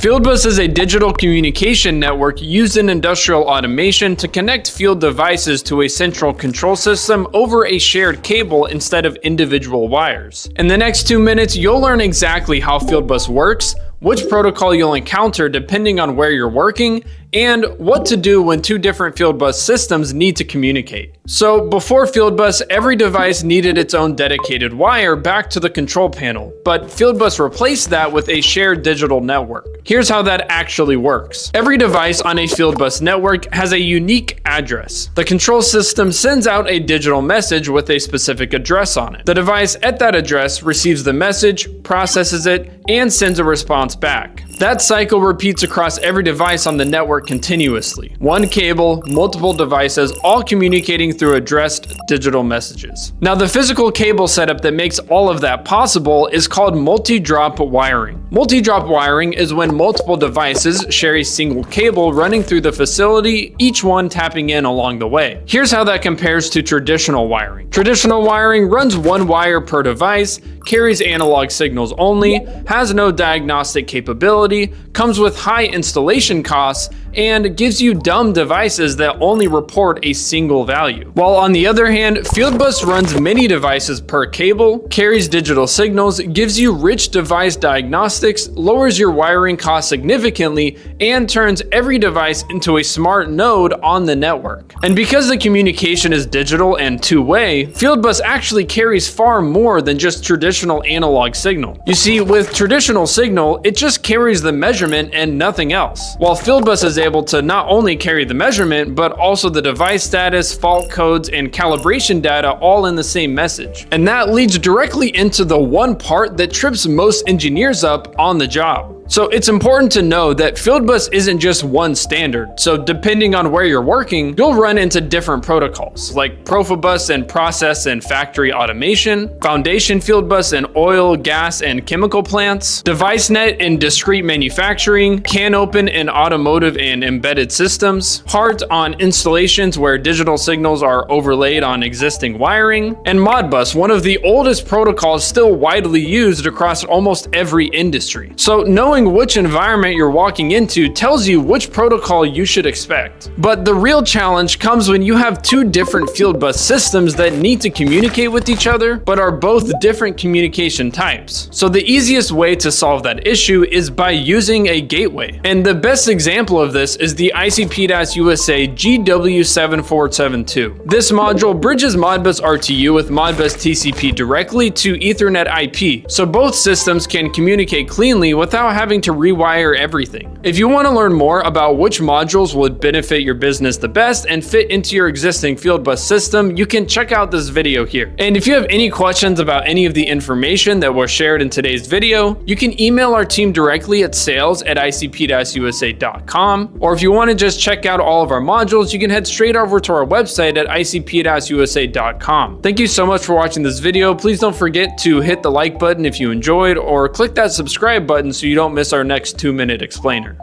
Fieldbus is a digital communication network used in industrial automation to connect field devices to a central control system over a shared cable instead of individual wires. In the next 2 minutes, you'll learn exactly how Fieldbus works, which protocol you'll encounter depending on where you're working, and what to do when two different Fieldbus systems need to communicate. So before Fieldbus, every device needed its own dedicated wire back to the control panel, but Fieldbus replaced that with a shared digital network. Here's how that actually works. Every device on a Fieldbus network has a unique address. The control system sends out a digital message with a specific address on it. The device at that address receives the message, processes it, and sends a response back. That cycle repeats across every device on the network continuously. One cable, multiple devices, all communicating through addressed digital messages. Now, the physical cable setup that makes all of that possible is called multi-drop wiring. Multi-drop wiring is when multiple devices share a single cable running through the facility, each one tapping in along the way. Here's how that compares to traditional wiring. Traditional wiring runs one wire per device, carries analog signals only, has no diagnostic capability, comes with high installation costs, and gives you dumb devices that only report a single value. While on the other hand, Fieldbus runs many devices per cable, carries digital signals, gives you rich device diagnostics, lowers your wiring costs significantly, and turns every device into a smart node on the network. And because the communication is digital and two-way, Fieldbus actually carries far more than just traditional analog signal. You see, with traditional signal, it just carries the measurement and nothing else. While Fieldbus is able to not only carry the measurement, but also the device status, fault codes, and calibration data all in the same message. And that leads directly into the one part that trips most engineers up on the job. So it's important to know that Fieldbus isn't just one standard. So depending on where you're working, you'll run into different protocols like Profibus and process and factory automation, Foundation Fieldbus and oil, gas, and chemical plants, DeviceNet in discrete manufacturing, CanOpen in automotive and embedded systems, HART on installations where digital signals are overlaid on existing wiring, and Modbus, one of the oldest protocols still widely used across almost every industry. So knowing which environment you're walking into tells you which protocol you should expect. But the real challenge comes when you have two different Fieldbus systems that need to communicate with each other, but are both different communication types. So the easiest way to solve that issue is by using a gateway. And the best example of this is the ICP-USA GW7472. This module bridges Modbus RTU with Modbus TCP directly to Ethernet IP, so both systems can communicate cleanly without having to rewire everything. If you want to learn more about which modules would benefit your business the best and fit into your existing Fieldbus system, you can check out this video here. And if you have any questions about any of the information that was shared in today's video, you can email our team directly at sales@icp-usa.com, or if you want to just check out all of our modules, you can head straight over to our website at icp-usa.com. Thank you so much for watching this video. Please don't forget to hit the like button if you enjoyed, or click that subscribe button so you don't miss our next 2-minute explainer.